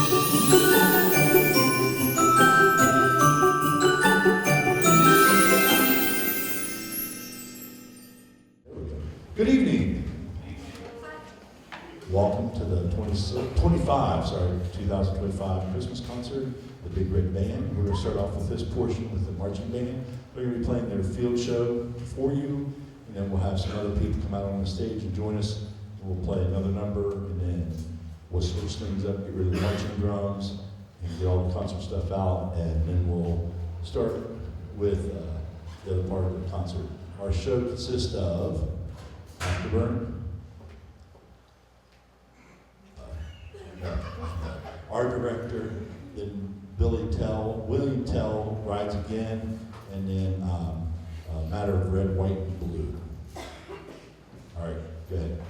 Good evening. Welcome to the 2025 Christmas concert, the Big Red Band. We're going to start off with this portion with the marching band. They're going to be playing their field show for you, and then we'll have some other people come out on the stage and join us. We'll play another number, and then we'll switch things up, get rid of the marching drums, and get all the concert stuff out, and then we'll start with the other part of the concert. Our show consists of Parkersburg, our director, then William Tell rides again, and then a matter of red, white, and blue. All right, go ahead.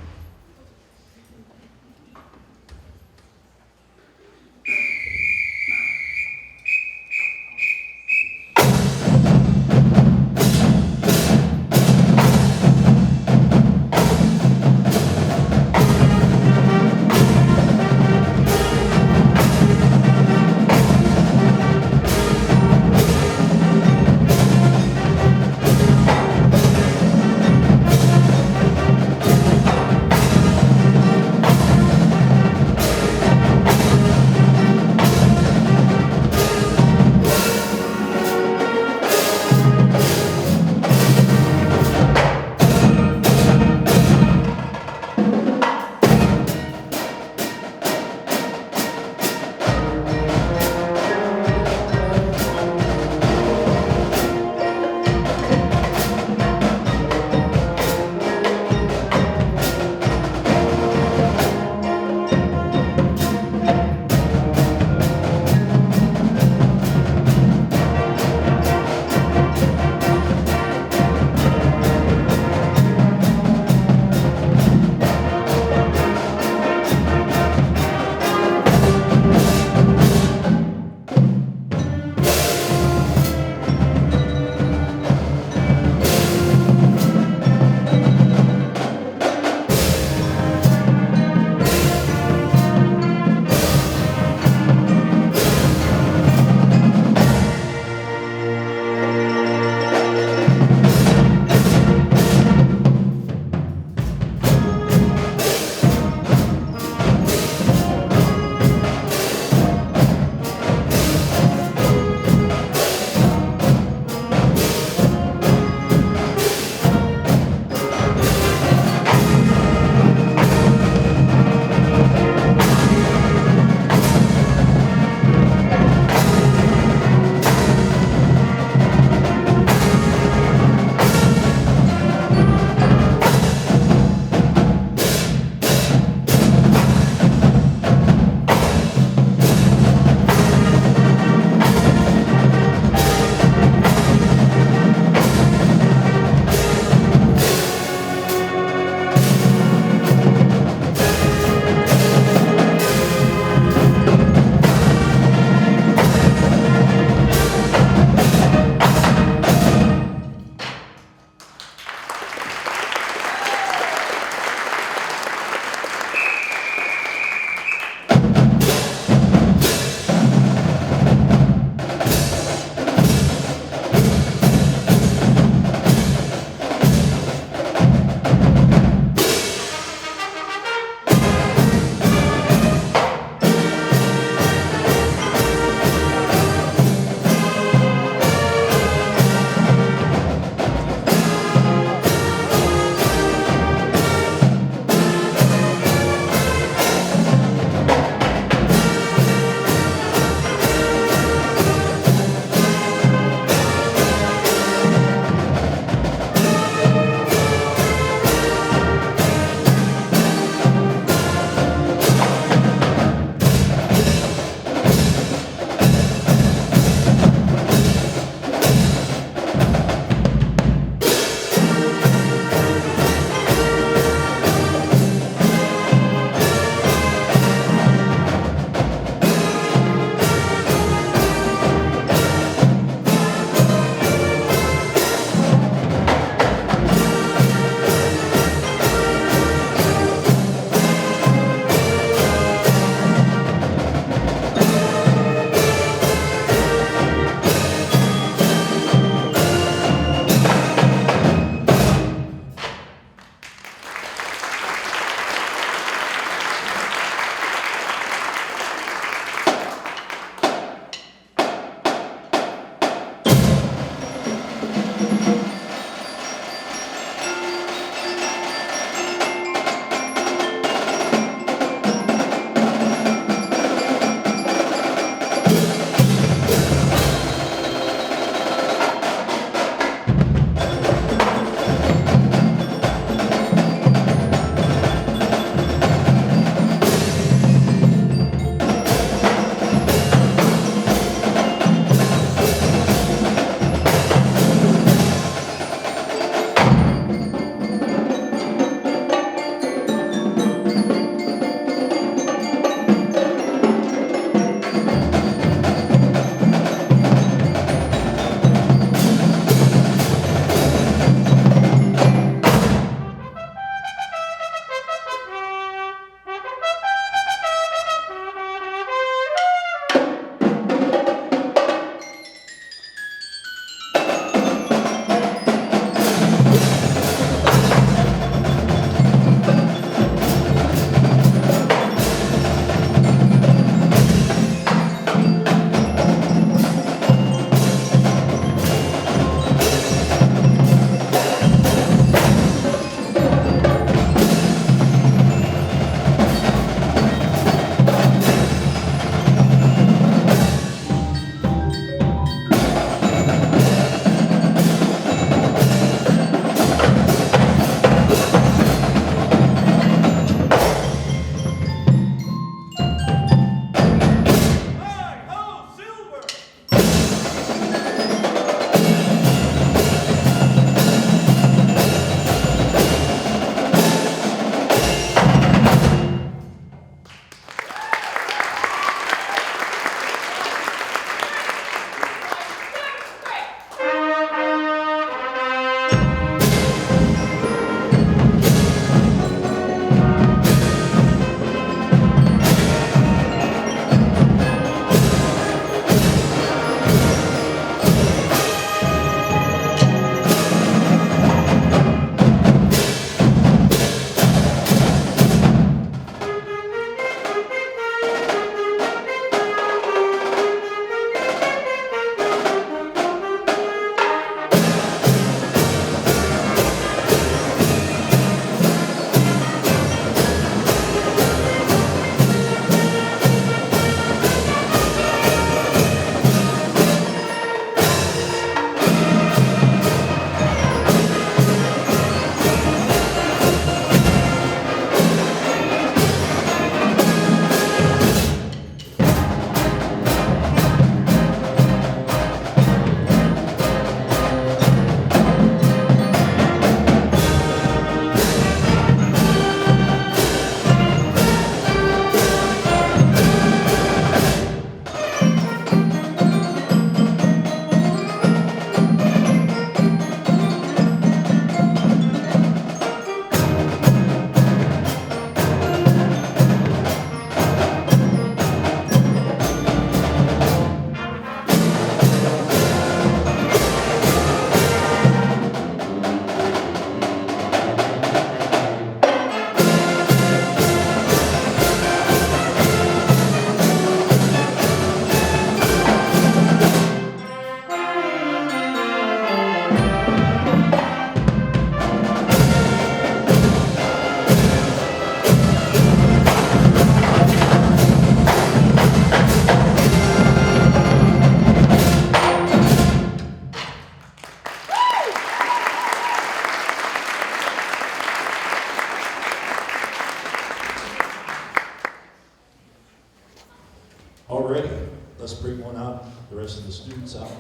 Alrighty, let's bring one out, the rest of the students out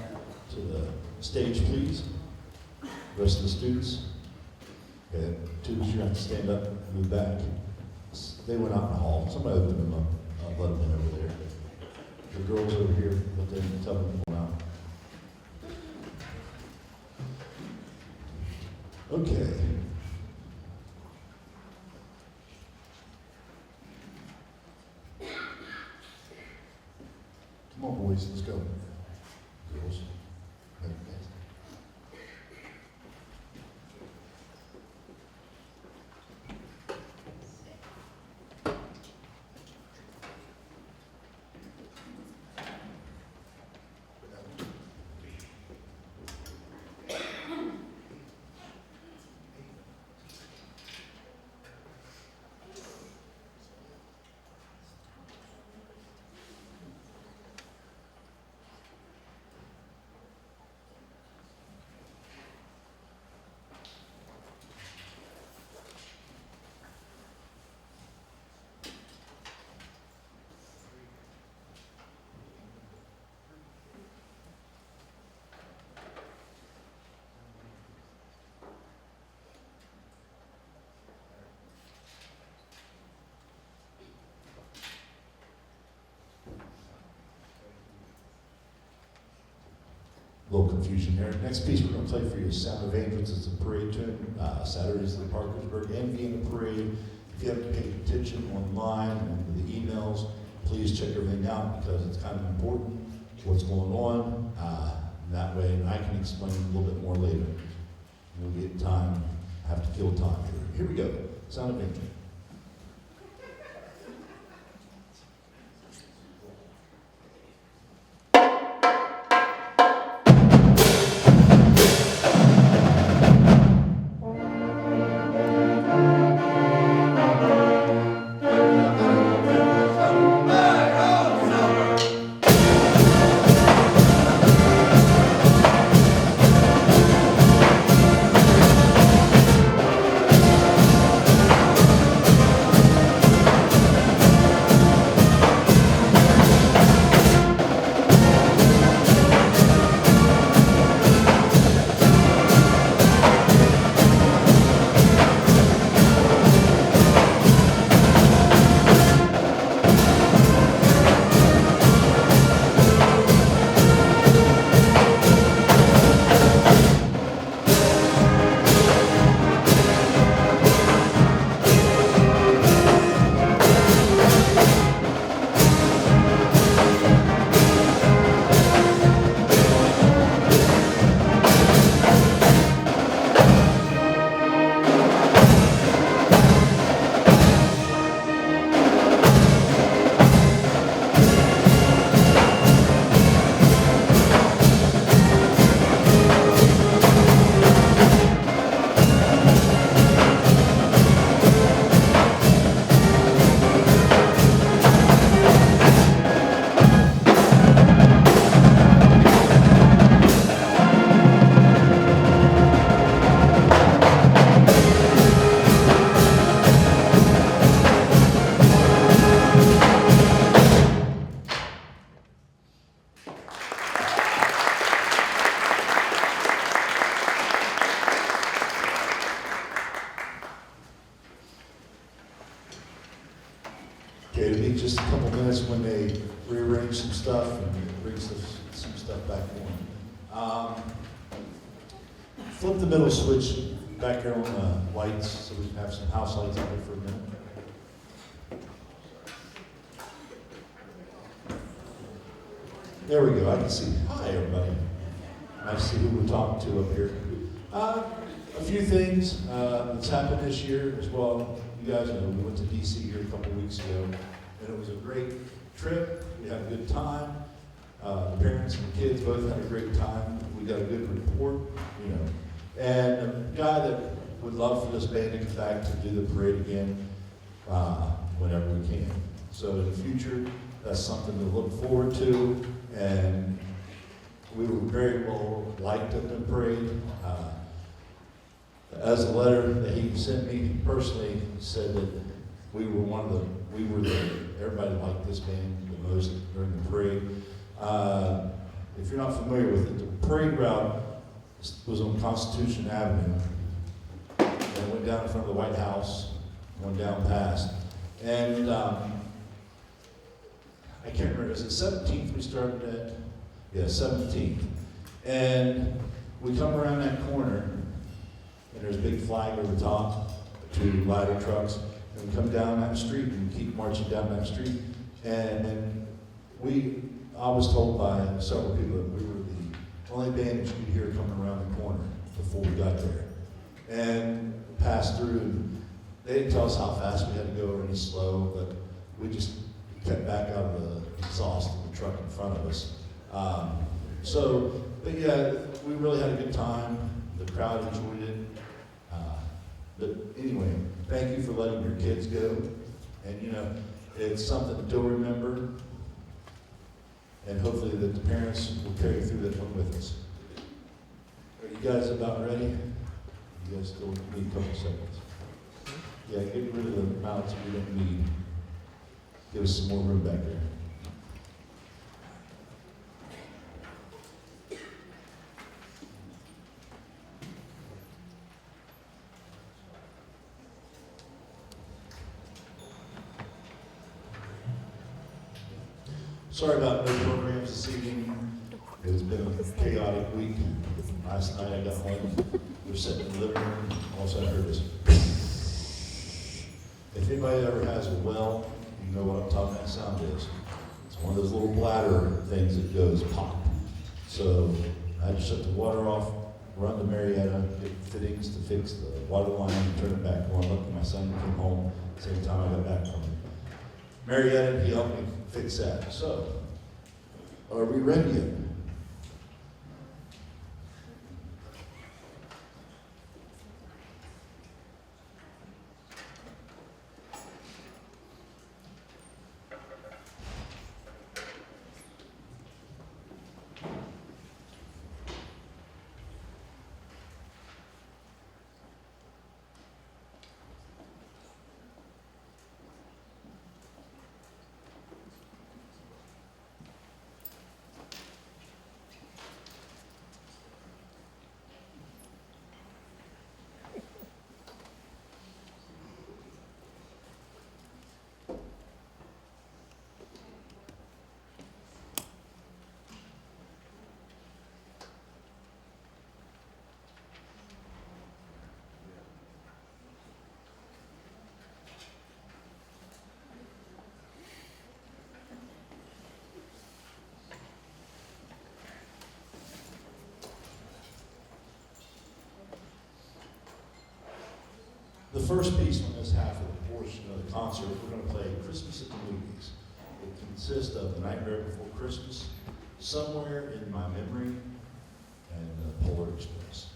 to the stage, please. The rest of the students. Okay, tubes, you have to stand up and move back. They went out in the hall. Somebody open them up. I'll let them in over there. The girls over here, let them tell them to go out. Okay. Come on, boys, let's go. Girls. A little confusion there. Next piece we're going to play for you is Sound of Angels. It's a parade tune. Saturdays at the Parkersburg and Vienna Parade. If you haven't paid attention online and the emails, please check everything out because it's kind of important what's going on. That way, and I can explain a little bit more later. We'll get time, have to kill time here. Here we go. Sound of Angels. Okay, it'll be just a couple minutes when they rearrange some stuff and bring some stuff back on. Flip the middle switch back here on the lights so we can have some house lights out there for a minute. There we go, I can see. Hi, everybody. Nice to see who we're talking to up here. A few things that's happened this year as well. You guys know we went to DC here a couple weeks ago, and it was a great trip. We had a good time. The parents and the kids both had a great time. We got a good report, you know. And a guy that would love for this band to come back to do the parade again whenever we can. So in the future, that's something to look forward to. And we were very well liked at the parade. As a letter that he sent me personally said that we were everybody liked this band the most during the parade. If you're not familiar with it, the parade route was on Constitution Avenue, and it went down in front of the White House, went down past, and I can't remember, is it 17th we started at? Yeah, 17th. And we come around that corner, and there's a big flag over the top, 2 ladder trucks, and we come down that street and keep marching down that street. And I was told by several people that we were the only band that you could hear coming around the corner before we got there. And passed through, and they didn't tell us how fast we had to go or any slow, but we just kept back out of the exhaust of the truck in front of us. But yeah, we really had a good time. The crowd enjoyed it. But anyway, thank you for letting your kids go. And it's something to remember. And hopefully that the parents will carry through that one with us. Are you guys about ready? You guys still need a couple seconds. Yeah, get rid of the mallets we don't need. Give us some more room back there. Sorry about no programs this evening. It's been a chaotic week. Last night I got home. We were sitting in the living room. All of a sudden I heard this. If anybody ever has a well, you know what I'm talking about that sound is. It's one of those little bladder things that goes pop. So I had to shut the water off, run to Marietta, get fittings to fix the water line, and turn it back on. Luckily my son came home at the same time I got back from Marietta, and he helped me fix that. So, are we ready yet? The first piece on this half of the portion of the concert, we're going to play Christmas at the Movies. It consists of The Nightmare Before Christmas, Somewhere in My Memory, and Polar Express.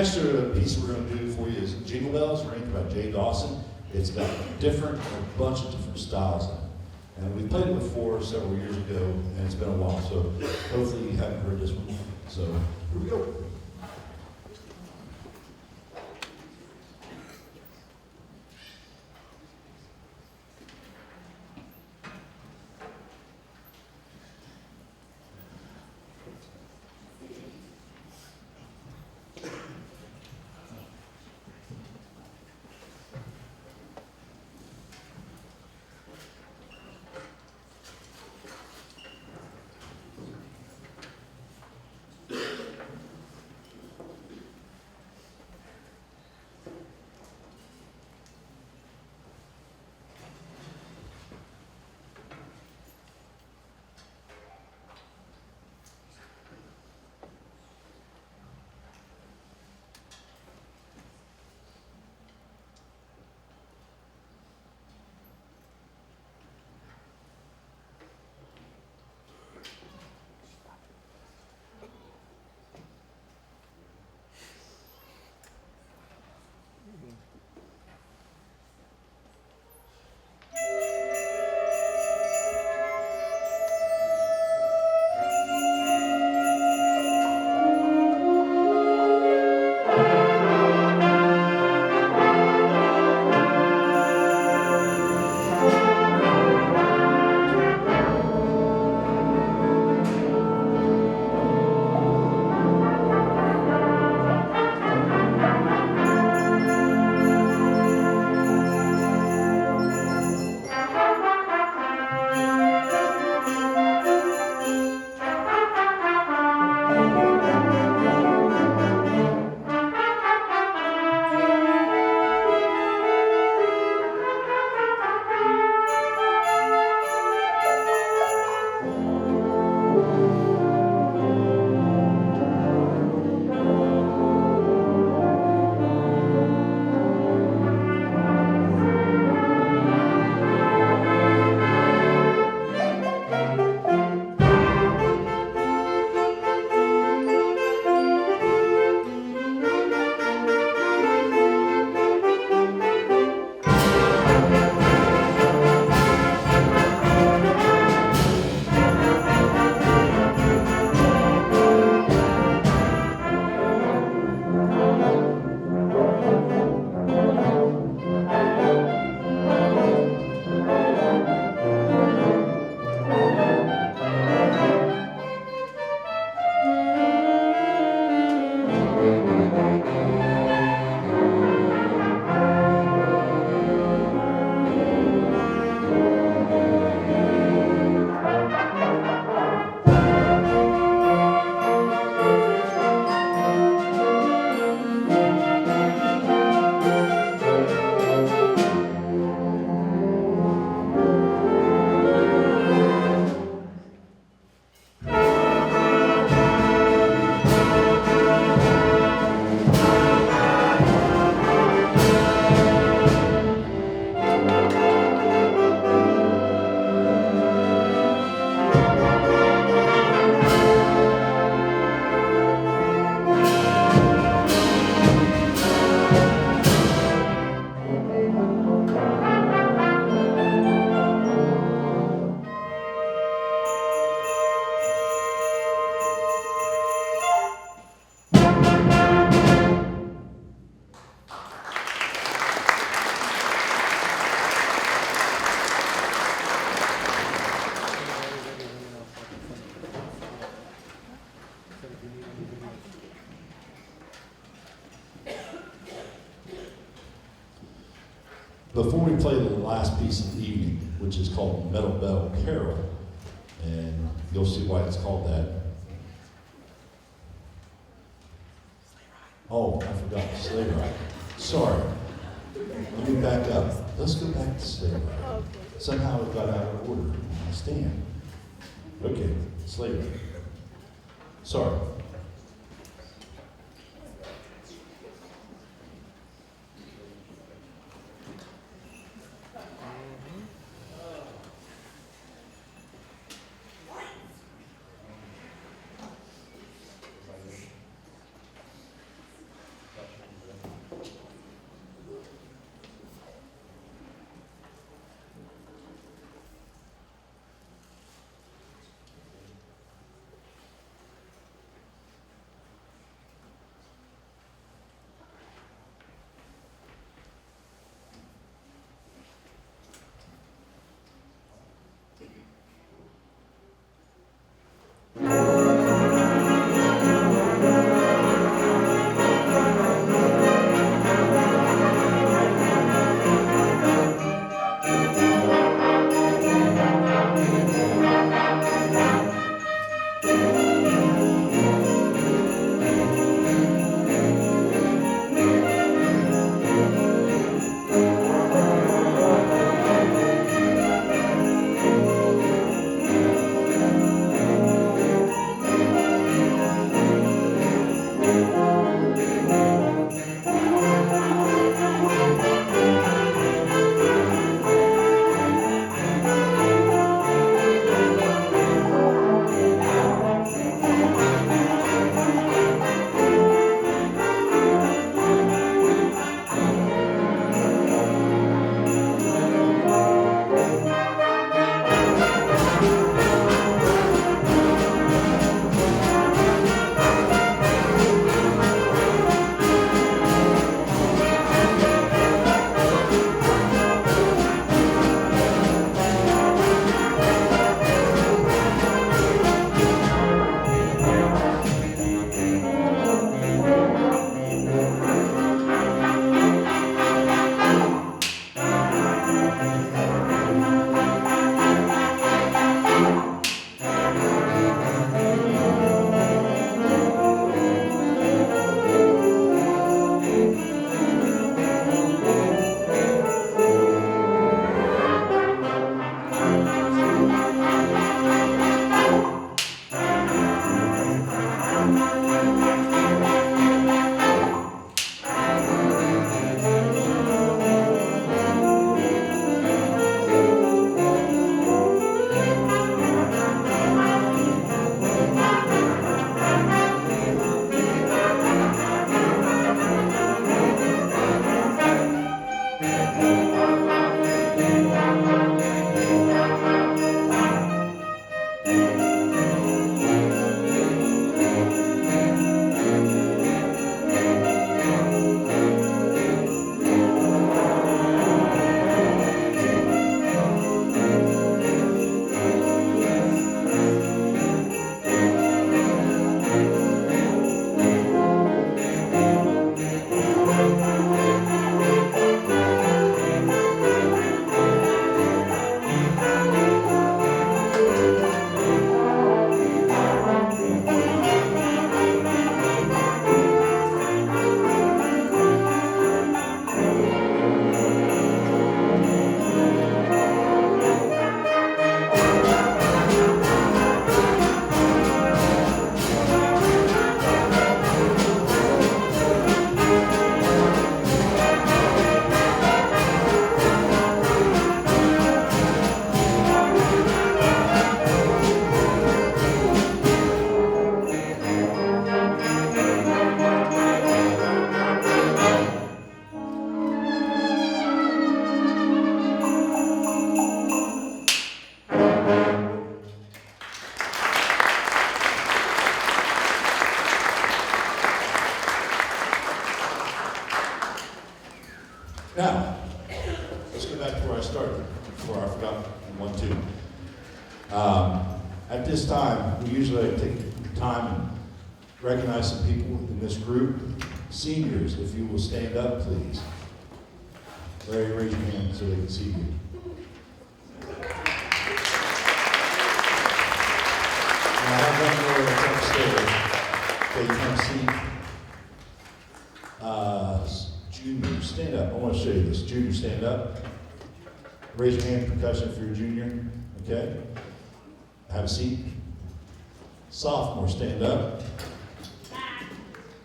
extra piece we're going to do for you is Jingle Bells, arranged by Jay Dawson. It's got a bunch of different styles in it. And we played it before several years ago, and it's been a while, so hopefully you haven't heard this one. So here we go. Before we play the last piece of the evening, which is called Metal Bell Carol, and you'll see why it's called that. Oh, I forgot the sleigh ride. Sorry. Let me back up. Let's go back to sleigh ride. Somehow it got out of order. I stand. Okay, sleigh ride. Sorry. Now, let's go back to where I started, before I forgot 1, 2. At this time, we usually take time and recognize some people in this group. Seniors, if you will stand up, please. Larry, raise your hand so they can see you. Now, I have one more that's upstairs. Okay, you can see. Junior, stand up. I want to show you this. Junior, stand up. Raise your hand, percussion for your junior. Okay. Have a seat. Sophomore, stand up.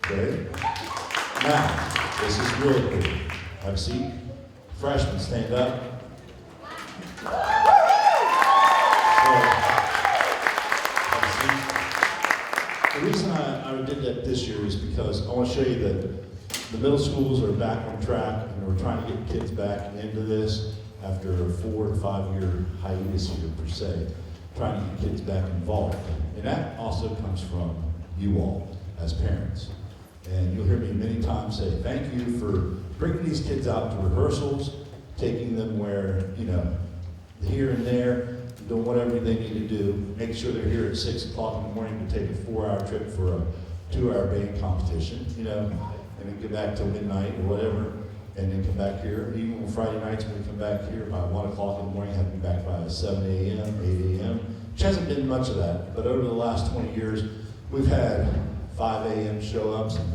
Okay. Now, this is really cool. Have a seat. Freshman, stand up. Have a seat. The reason I did that this year is because I want to show you that the middle schools are back on track, and we're trying to get kids back into this after a 4 to 5 year hiatus here, per se, trying to get kids back involved. And that also comes from you all as parents. And you'll hear me many times say, thank you for bringing these kids out to rehearsals, taking them where, here and there, doing whatever they need to do, make sure they're here at 6 o'clock in the morning to take a 4-hour trip for a 2-hour band competition, and then get back till midnight or whatever, and then come back here. Even on Friday nights when we come back here by 1 o'clock in the morning, have to be back by 7 a.m., 8 a.m., which hasn't been much of that, but over the last 20 years, we've had 5 a.m. show-ups, and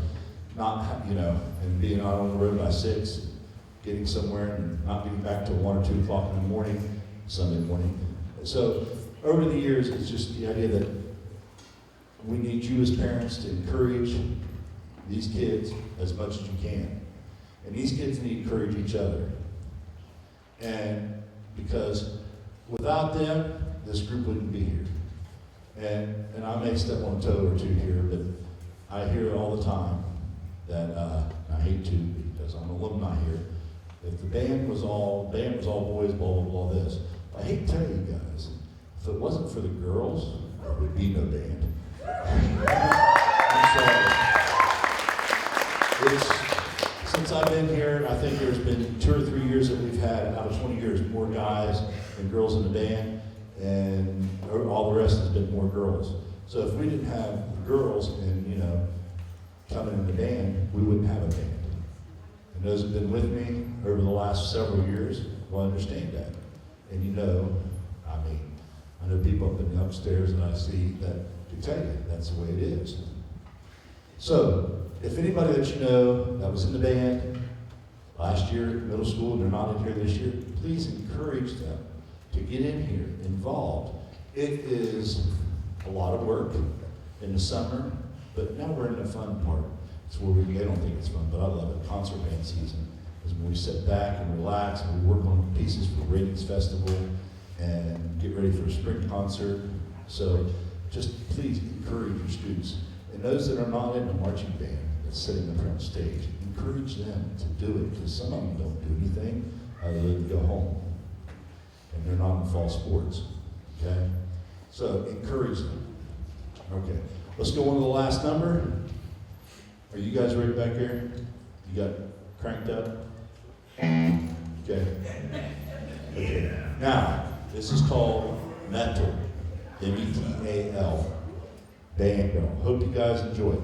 not, and being out on the road by 6, getting somewhere and not getting back till 1 or 2 o'clock in the morning, Sunday morning. So over the years, it's just the idea that we need you as parents to encourage these kids as much as you can. And these kids need to encourage each other. And because without them, this group wouldn't be here. And I may step on a toe or two here, but I hear it all the time that I hate to, because I'm an alumni here. If the band was all boys, blah, blah, blah, this. I hate to tell you guys, if it wasn't for the girls, there would be no band. I'm sorry. Since I've been here, I think there's been 2 or 3 years that we've had, out of 20 years, more guys than girls in the band, and all the rest has been more girls. So if we didn't have girls and, coming in the band, we wouldn't have a band. And those who've been with me over the last several years will understand that. And I know people up in the upstairs that I see that can tell you that's the way it is. So, if anybody that you know that was in the band last year, middle school, and they're not in here this year, please encourage them to get in here, involved. It is a lot of work in the summer, but now we're in the fun part. It's where they don't think it's fun, but I love it. Concert band season is when we sit back and relax and we work on pieces for Ratings Festival and get ready for a spring concert. So just please encourage your students. And those that are not in the marching band that's sitting up here on stage, encourage them to do it, because some of them don't do anything other than go home. And they're not in fall sports, okay? So encourage them. Okay, let's go on to the last number. Are you guys ready back here? You got cranked up? Okay. Okay. Now, this is called Metal. M-E-T-A-L. Band. Hope you guys enjoy it.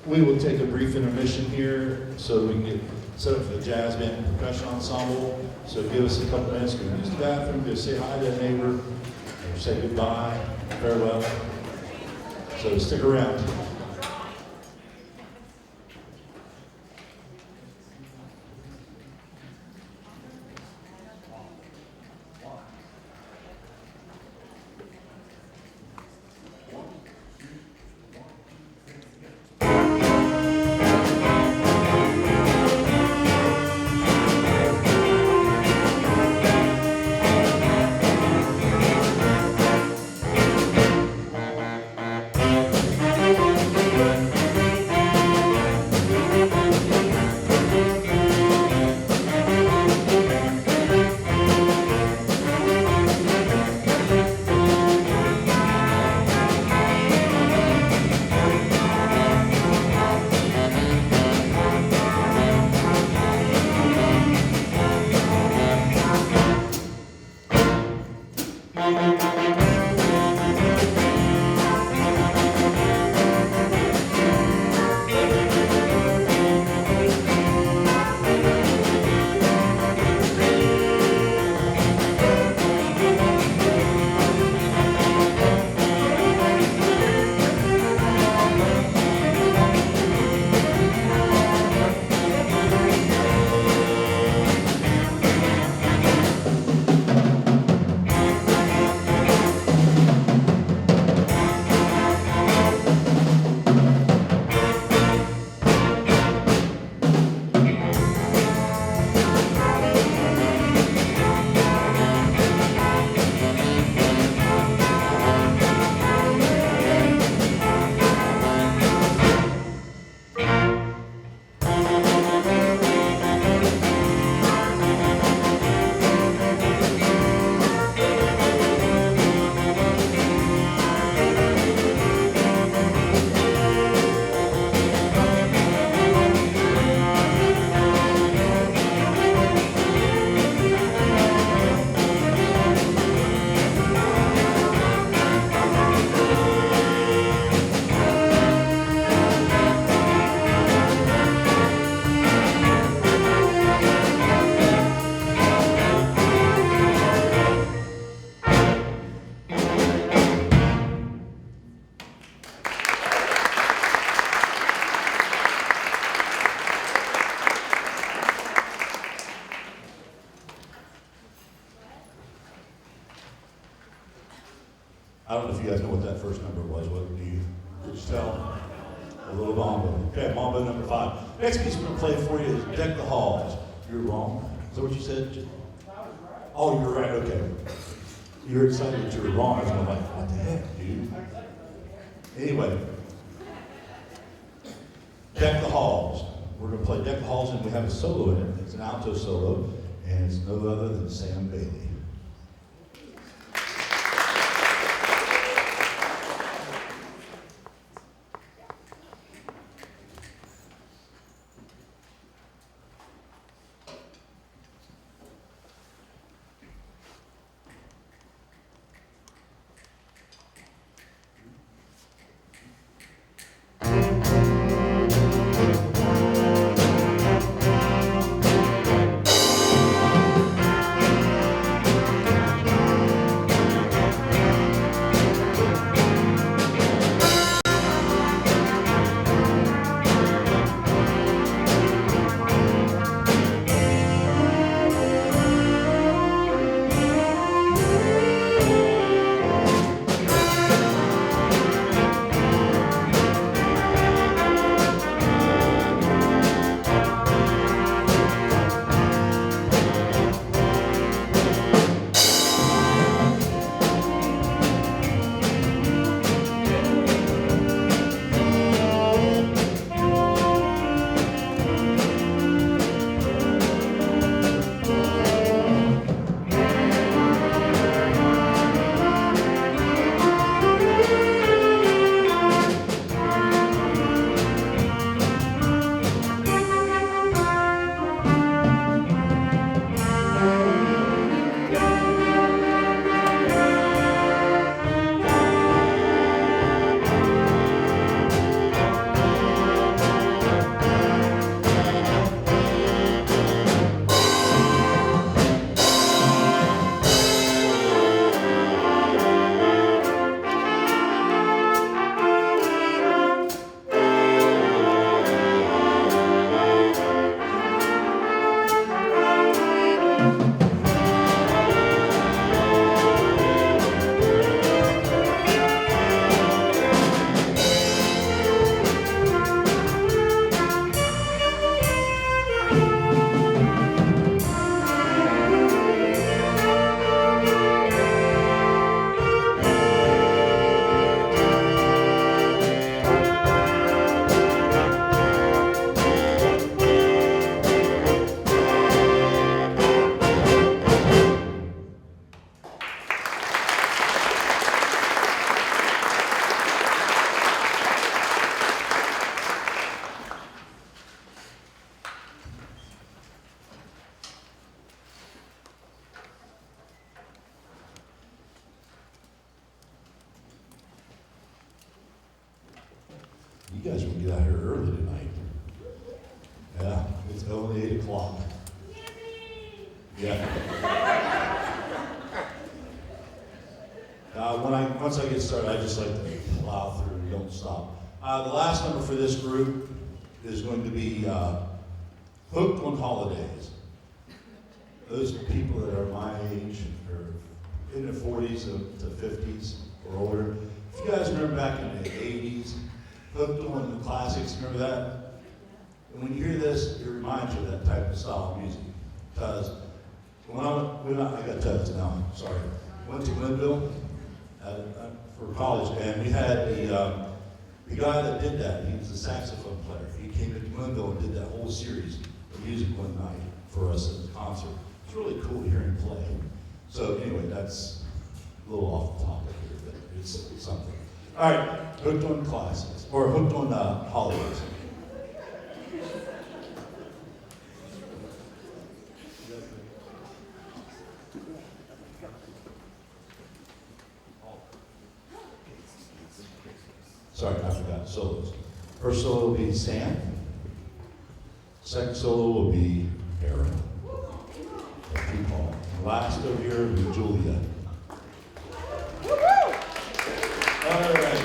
We will take a brief intermission here so we can get set up for the jazz band and percussion ensemble. So give us a couple minutes, go use the bathroom, go say hi to a neighbor, or say goodbye, farewell. So stick around. I don't know if you guys know what that first number was. What do you? Could you tell? A little mambo. Okay, mambo number 5. Next piece we're going to play for you is Deck the Halls. You're wrong. Is that what you said? Oh, you're right. Okay. You're excited that you were wrong. I was going like, what the heck, dude? Anyway, Deck the Halls. We're going to play Deck the Halls, and we have a solo in it. It's an alto solo, and it's no other than Sam Bailey. You guys will get out here early tonight. Yeah, it's only 8 o'clock. Yeah. Once I get started, I just like to plow through and don't stop. The last number for this group is going to be Hooked on Holidays. Those people that are my age, or in their 40s to 50s or older. If you guys remember back in the 80s, Hooked on the classics, remember that? And when you hear this, it reminds you of that type of style of music. Because I got tugs now, sorry. Went to Glenville for college, and we had the guy that did that. He was a saxophone player. He came to Glenville and did that whole series of music one night for us at the concert. It's really cool to hear him play. So anyway, that's a little off the topic here, but it's something. All right, Hooked on Classics, or Hooked on Holidays. Sorry, I forgot solos. First solo will be Sam. Second solo will be Aaron. And Paul. Last over here will be Julia. All right.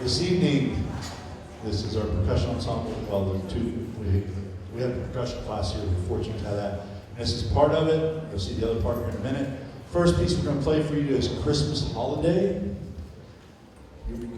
This evening, this is our percussion ensemble. Well, we have a percussion class here. We're fortunate to have that. And this is part of it. You'll see the other part here in a minute. First piece we're going to play for you is Christmas Holiday. Here we go.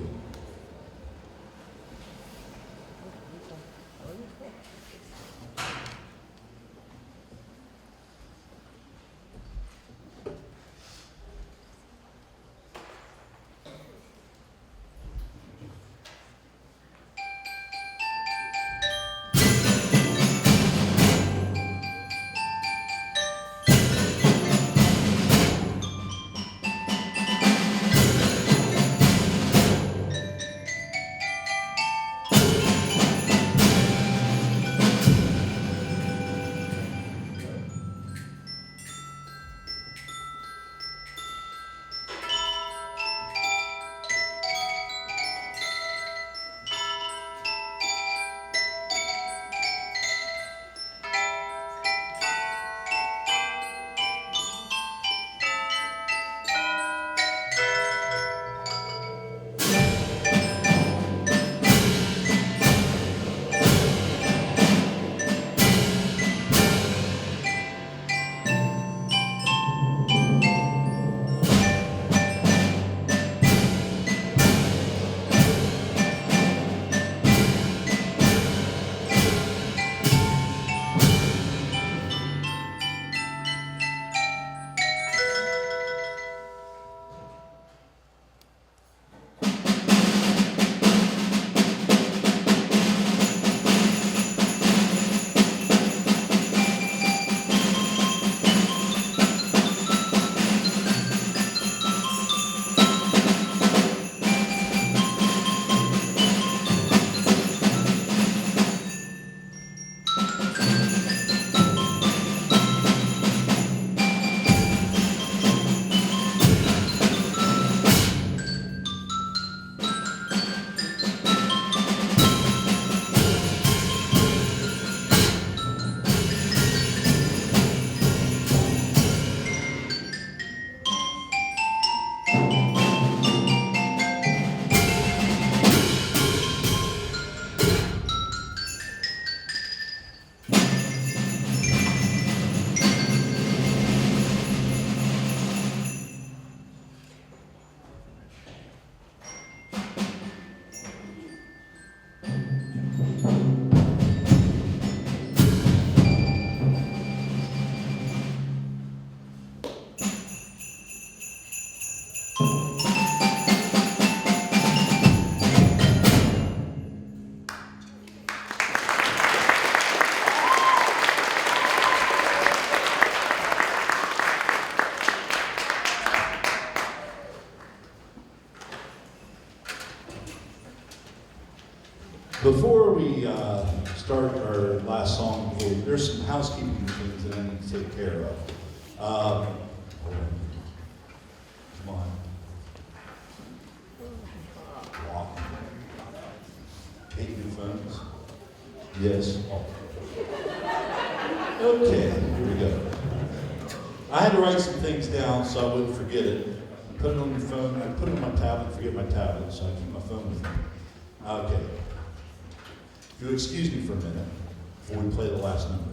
Before we start our last song, there's some housekeeping things that I need to take care of. Come on. Walk. Take new phones. Yes. Okay, here we go. I had to write some things down so I wouldn't forget it. I put it on your phone. I put it on my tablet, forget my tablet, so I keep my phone with me. Okay. If you'll excuse me for a minute before we play the last number.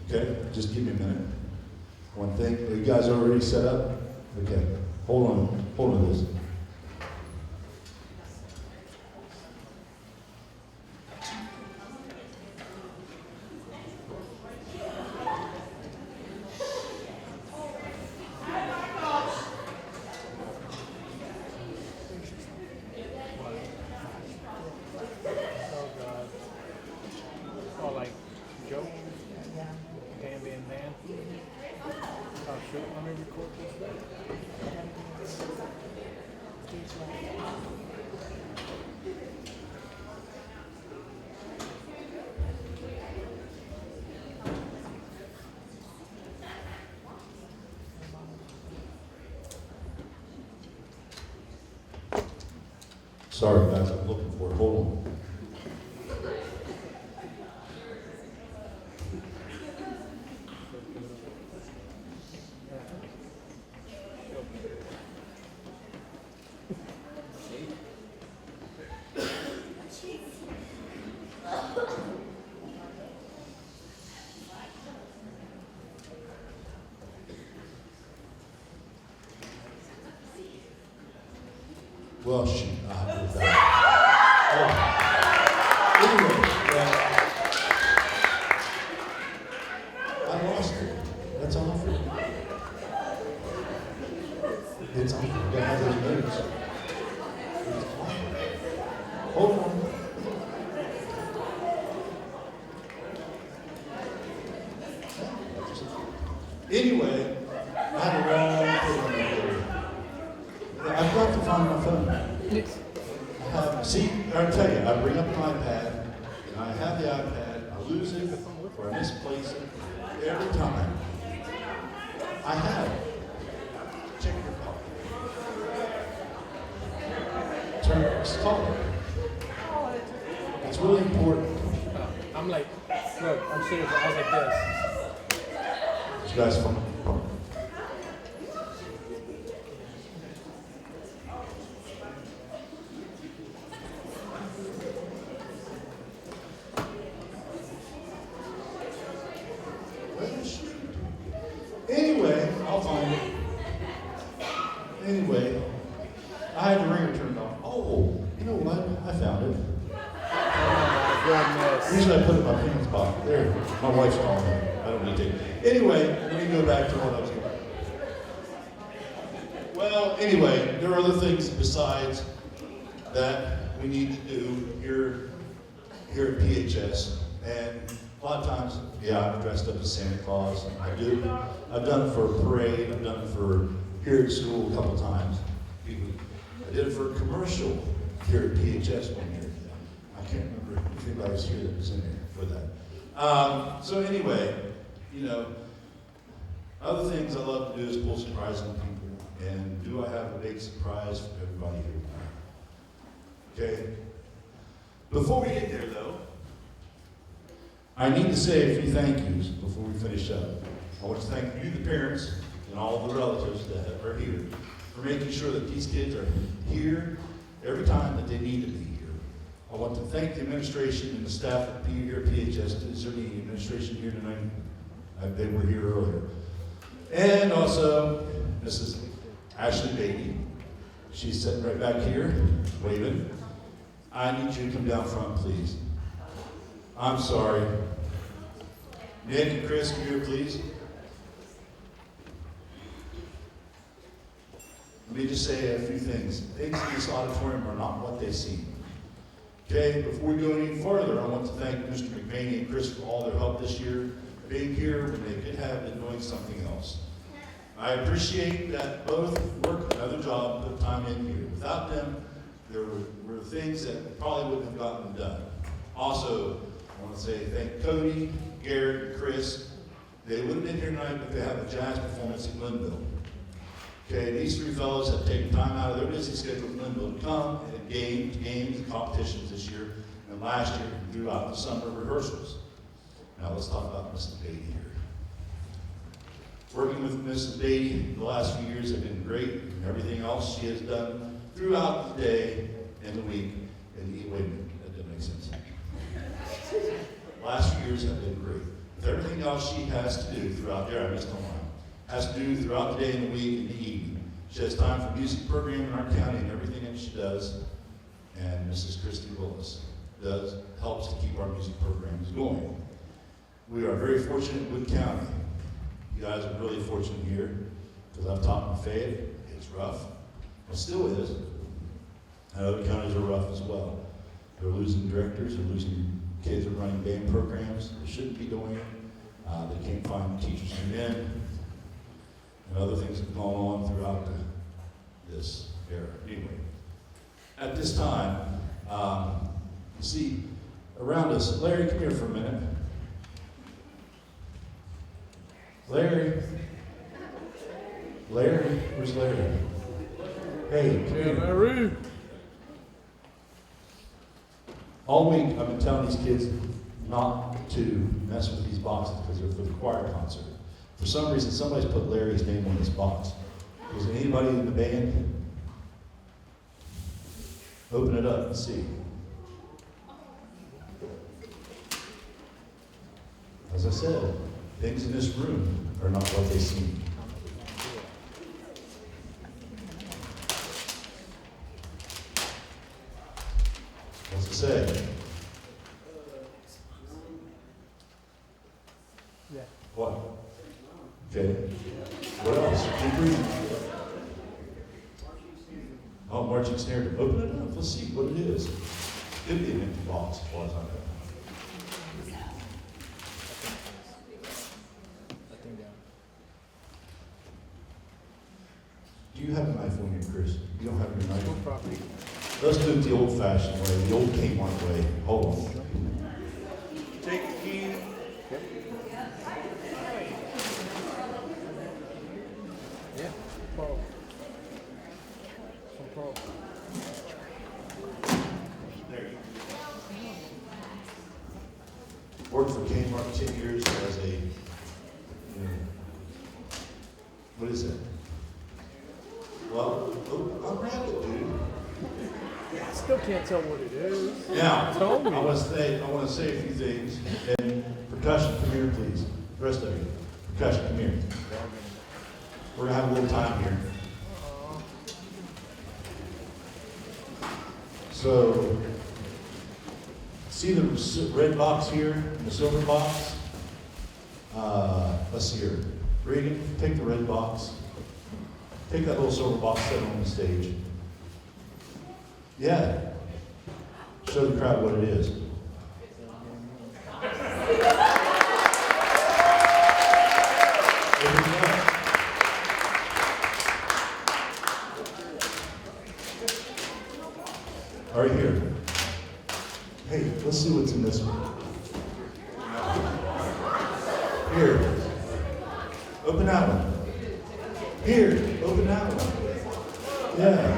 Okay? Just give me a minute. One thing. Are you guys already set up? Okay. Hold on. Hold on to this. Sorry guys, I'm looking for it. Hold on. Well, shoot, I have to go back. Anyway, I lost it. That's awful. It's awful. You gotta have those notes. It's awful. Hold on. Anyway, I had a long program. I've got to find my phone. I tell you, I bring up an iPad, and I have the iPad, I lose it, or I misplace it every time. I have it. Check your call. Turn it, call it. It's really important. I'm like, look, I'm serious. I was like this. You guys fun? Anyway, I'll find it. Anyway, I had the ringer turned off. Oh, you know what? I found it. Oh my goodness. Usually I put it in my pants pocket. There, my wife's calling me. I don't need to. Anyway, let me go back to what I was going. Well, anyway, there are other things besides that we need to do here at PHS, and a lot of times, yeah, I'm dressed up as Santa Claus. I do. I've done it for a parade. I've done it for here at school a couple times. I did it for a commercial here at PHS one year. I can't remember if anybody was here that was in there for that. So anyway, you know, other things I love to do is pull surprises on people. And do I have a big surprise for everybody here? Okay. Before we get there, though, I need to say a few thank yous before we finish up. I want to thank you, the parents, and all the relatives that are here for making sure that these kids are here every time that they need to be here. I want to thank the administration and the staff here at PHS. Is there any administration here tonight? They were here earlier. And also, Mrs. Ashley Beatty. She's sitting right back here, waving. I need you to come down front, please. I'm sorry. Nick and Chris, come here, please. Let me just say a few things. Things in this auditorium are not what they seem. Okay, before we go any further, I want to thank Mr. McVaney and Chris for all their help this year, being here when they could have been doing something else. I appreciate that both work another job, put time in here. Without them, there were things that probably wouldn't have gotten done. Also, I want to say thank Cody, Garrett, and Chris. They would have been here tonight, but they have a jazz performance in Glenville. Okay, these three fellows have taken time out of their busy schedule in Glenville to come and games and competitions this year and last year throughout the summer rehearsals. Now let's talk about Mrs. Beatty here. Working with Mrs. Beatty the last few years have been great, and everything else she has done throughout the day and the week. And wait a minute, that doesn't make sense. Last few years have been great. With everything else she has to do throughout there, I missed the line, has to do throughout the day and the week and the evening. She has time for music programming in our county and everything that she does. And Mrs. Christy Willis helps to keep our music programs going. We are very fortunate in Wood County. You guys are really fortunate here, because I've taught in Fayette. It's rough. It still is. And other counties are rough as well. They're losing directors, they're losing kids who are running band programs. They shouldn't be doing it. They can't find teachers to come in. And other things have gone on throughout this era. Anyway, at this time, you see around us, Larry, come here for a minute. Larry, where's Larry? Hey, come here. Larry. All week I've been telling these kids not to mess with these boxes because they're for the choir concert. For some reason, somebody's put Larry's name on this box. Was it anybody in the band? Open it up and see. As I said, things in this room are not what they seem. What's it say? Yeah. What? Okay. What else? Keep reading. Oh, marching snare. Open it up. Let's see what it is. Could be an empty box. Well, it's not that. That thing down. Do you have a knife on you, Chris? You don't have your knife? School property. Let's do it the old-fashioned way, the old Kmart way. Hold on. Take the key. Yeah. Pearl. Some pearl. There you Worked for Kmart 10 years as a, what is that? Well, unwrap it, dude. I still can't tell what it is. Now, Tell me. I want to say a few things. And percussion, come here, please. The rest of you. Percussion, come here. We're going to have a little time here. So, see the red box here and the silver box? Let's see here. Regan, take the red box. Take that little silver box, set it on the stage. Yeah. Show the crowd what it is. Right here. Hey, let's see what's in this one. Here. Open that one. Here, open that one. Yeah.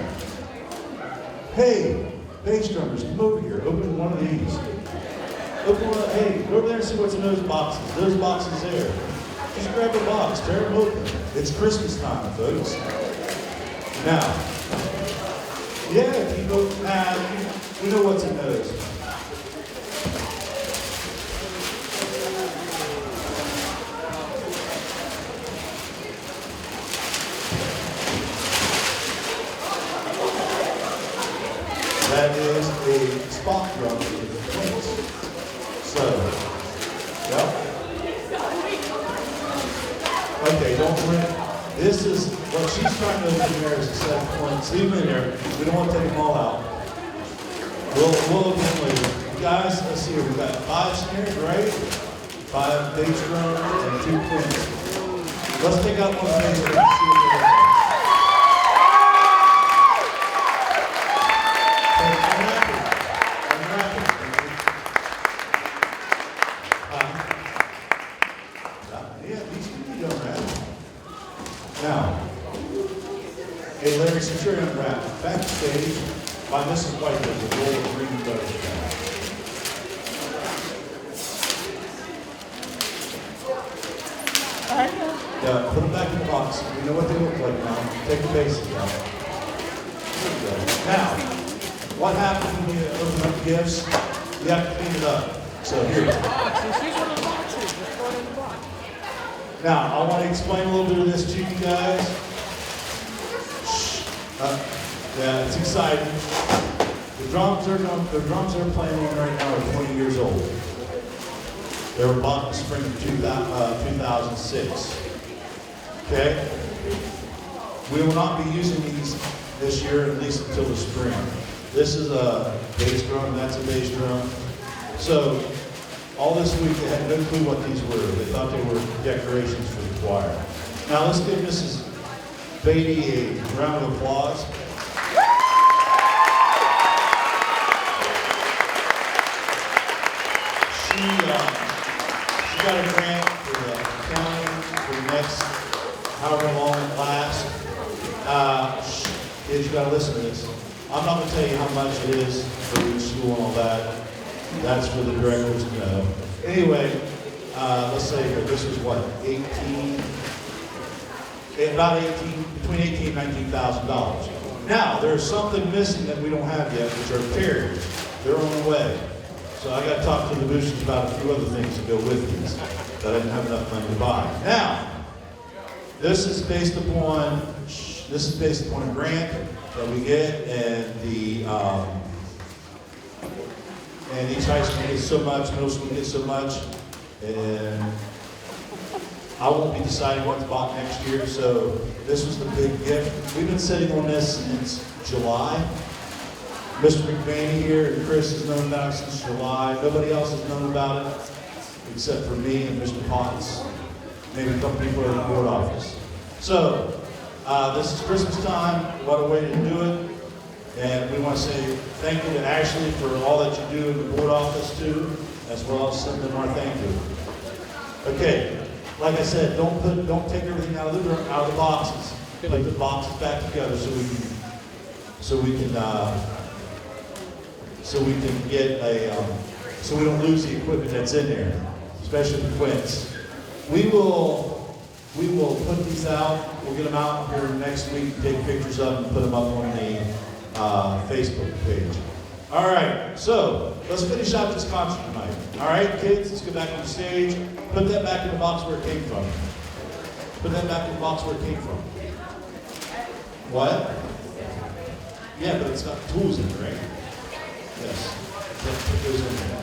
Hey, bass drummers, come over here. Open one of these. Open one. Hey, go over there and see what's in those boxes. Those boxes there. Just grab a box, tear them open. It's Christmas time, folks. Now, yeah, people, we know what's in those. That is a spot drum with the points. So, yeah. Okay, don't worry. This is what she's trying to open there is a set of points. Leave them in there. We don't want to take them all out. We'll open them later. Guys, let's see here. We've got 5 snares, right? 5 bass drums and 2 points. Let's take out one bass drum and see what they are. Now, a Larry Centurion rap backstage by Mrs. Whitehead with Roll of Green Butter. Yeah, put them back in the box. We know what they look like now. Take the bases out. Now, what happens when you open up gifts? You have to clean it up. So here. She's one of the boxes. Just throw it in the box. Now, I want to explain a little bit of this to you guys. Yeah, it's exciting. The drums they're playing right now are 20 years old. They were bought in the spring of 2006. Okay? We will not be using these this year, at least until the spring. This is a bass drum, that's a bass drum. So, all this week they had no clue what these were. They thought they were decorations for the choir. Now let's give Mrs. Beatty a round of applause. She got a grant for the county for the next however long it lasts. Kids, you got to listen to this. I'm not going to tell you how much it is for each school and all that. That's for the directors to know. Anyway, let's say here, this was what, between $18,000 and $19,000. Now, there's something missing that we don't have yet, which are carriers. They're on the way. So I got to talk to the boosters about a few other things to go with these that I didn't have enough money to buy. Now, this is based upon a grant that we get, and the And each high school gets so much, middle school gets so much, and I won't be deciding what to buy next year, so this was the big gift. We've been sitting on this since July. Mr. McVaney here and Chris has known about it since July. Nobody else has known about it except for me and Mr. Potts, maybe a couple people in the board office. So, this is Christmas time. What a way to do it. And we want to say thank you to Ashley for all that you do in the board office too, as well as send them our thank you. Okay, like I said, don't take everything out of the boxes. Put the boxes back together so we can get so we don't lose the equipment that's in there, especially the quints. We will put these out. We'll get them out here next week, take pictures of them, and put them up on the Facebook page. All right, so let's finish out this concert tonight. All right, kids, let's go back on the stage. Put that back in the box where it came from. Put that back in the box where it came from. What? Yeah, but it's got tools in it, right? Yes. Let's put those in there.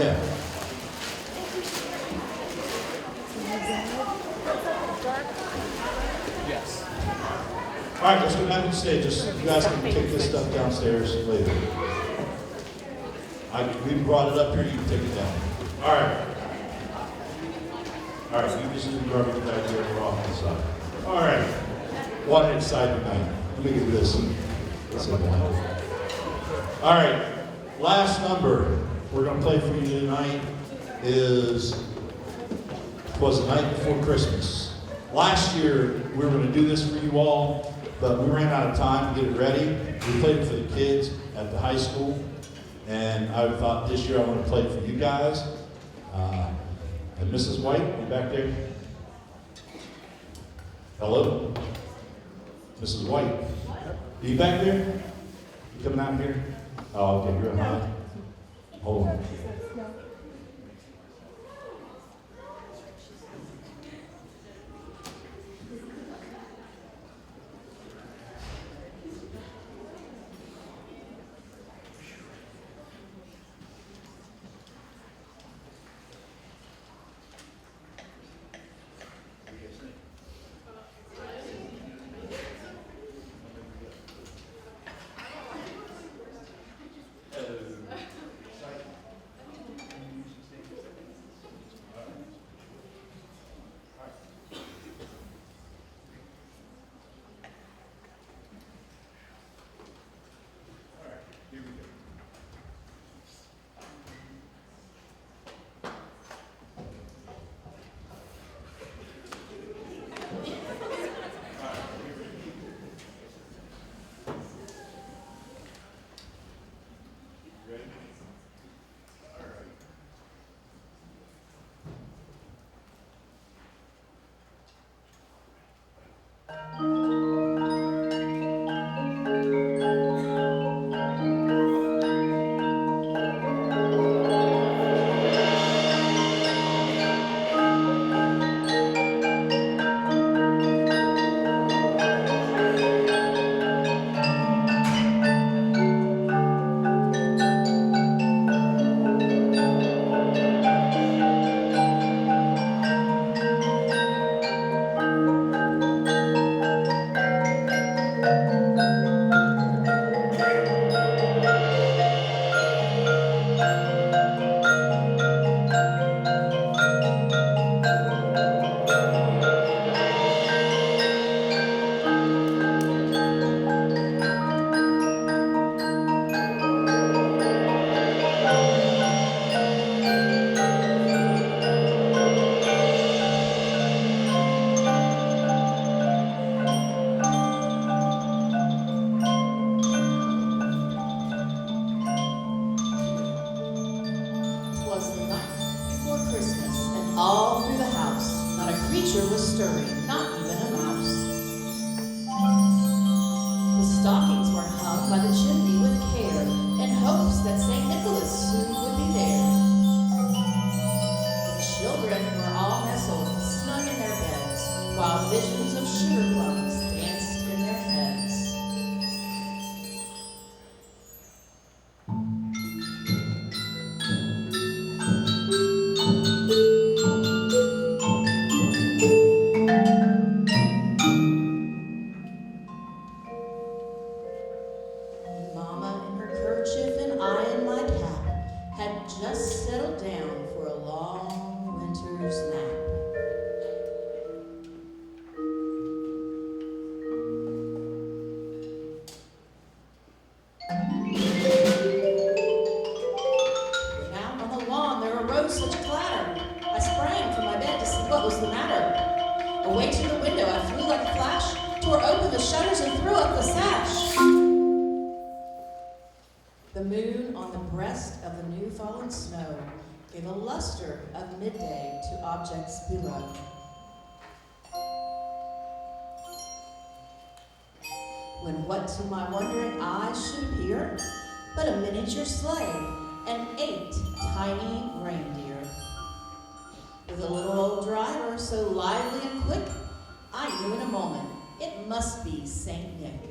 Yeah. Yes. All right, let's go back on the stage. You guys can take this stuff downstairs later. We brought it up here, you can take it down. All right. All right, you just leave the garbage back there, we're off to the side. All right. One inside tonight. Let me get this. All right, last number we're going to play for you tonight was the night before Christmas. Last year, we were going to do this for you all, but we ran out of time to get it ready. We played it for the kids at the high school, and I thought this year I want to play it for you guys. And Mrs. White, you back there? Hello? Mrs. White? Are you back there? You coming out here? Oh, okay, you're high. Hold on. The moon on the breast of the new fallen snow gave a luster of midday to objects below. When what to my wondering eyes should appear but a miniature sleigh and 8 tiny reindeer. With a little old driver so lively and quick, I knew in a moment it must be Saint Nick.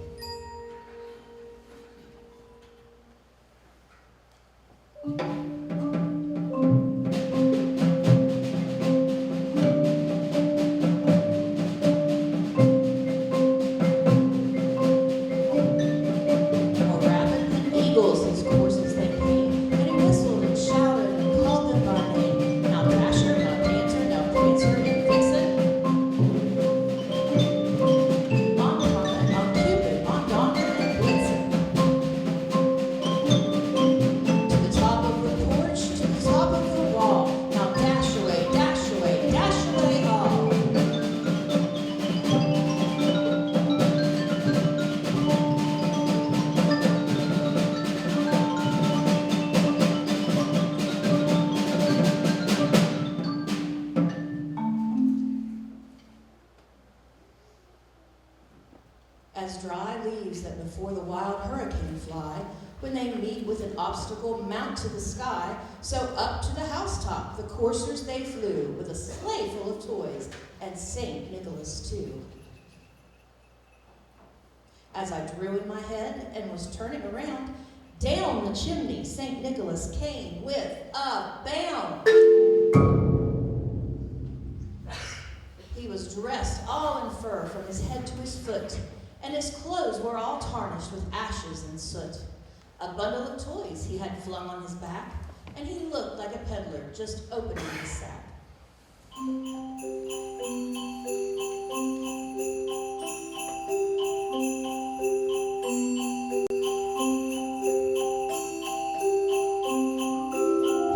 As dry leaves that before the wild hurricane fly, when they meet with an obstacle, mount to the sky, so up to the housetop the coursers they flew, with a sleigh full of toys, and St. Nicholas too. As I drew in my head and was turning around, down the chimney St. Nicholas came with a bound. He was dressed all in fur from his head to his foot, and his clothes were all tarnished with ashes and soot. A bundle of toys he had flung on his back, and he looked like a peddler just opening his sack.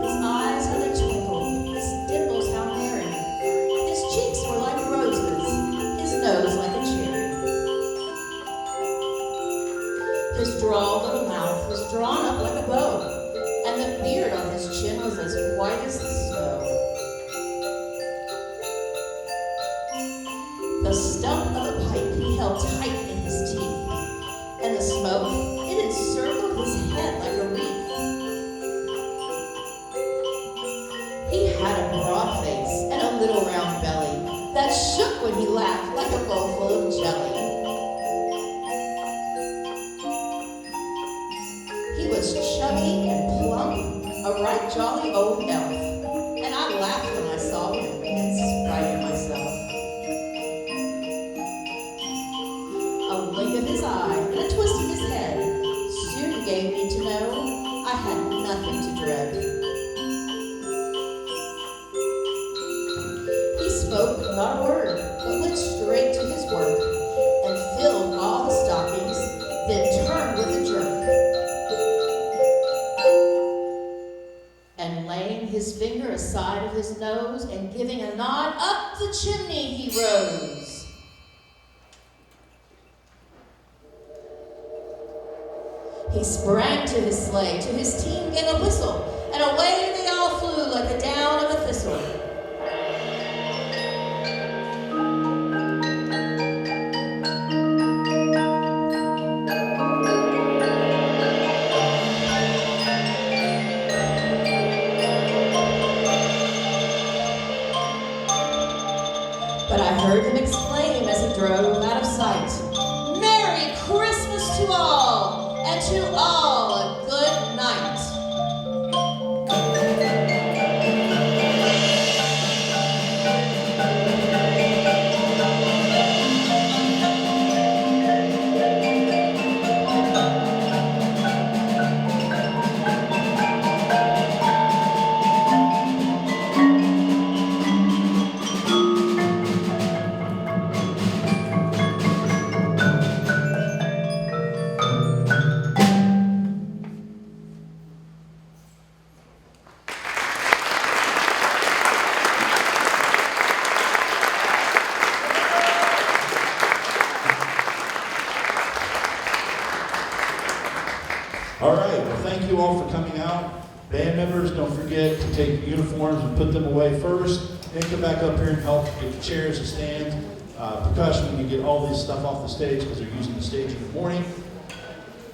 His eyes had a twinkle, his dimples how merry. His cheeks were like roses, his nose like a cherry. His droll little mouth was drawn up like a bow, and the beard on his chin was as white as the snow. The stump of a pipe he held tight in his teeth, and the smoke, it encircled his head like a wreath. He had a broad face and a little round belly that shook when he laughed like a bowl full of jelly. He was chubby and plump, a right jolly old elf, and I laughed when I saw him, in spite of myself. A wink of his eye and a twist of his head soon gave me to know I had nothing to dread. He spoke not a word, but went straight to his work, and filled all the stockings, then turned with a jerk. And laying his finger aside of his nose and giving a nod, up the chimney he rose. He sprang to his sleigh, to his team gave a whistle, and away they all flew like the down of a thistle. But I heard him exclaim as he drove out of sight, "Merry Christmas to all, and to all a good night." All right, well, thank you all for coming out. Band members, don't forget to take your uniforms and put them away first. Then come back up here and help get the chairs and stands. Percussion, you get all this stuff off the stage because they're using the stage in the morning.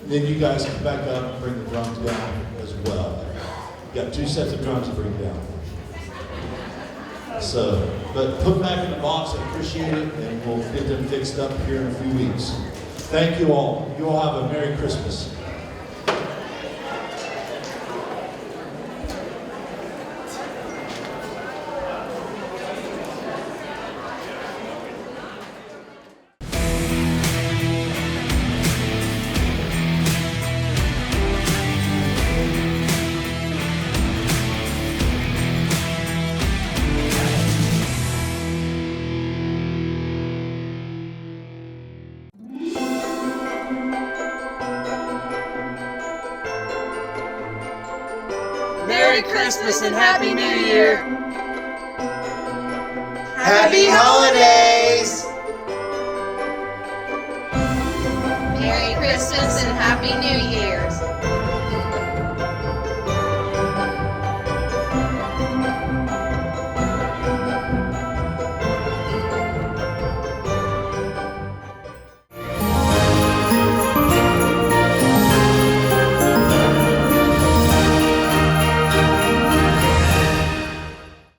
Then you guys come back up and bring the drums down as well. You got 2 sets of drums to bring down. So, but put them back in the box, I appreciate it, and we'll get them fixed up here in a few weeks. Thank you all. You all have a Merry Christmas. Merry Christmas and Happy New Year! Happy holidays! Merry Christmas and Happy New Year!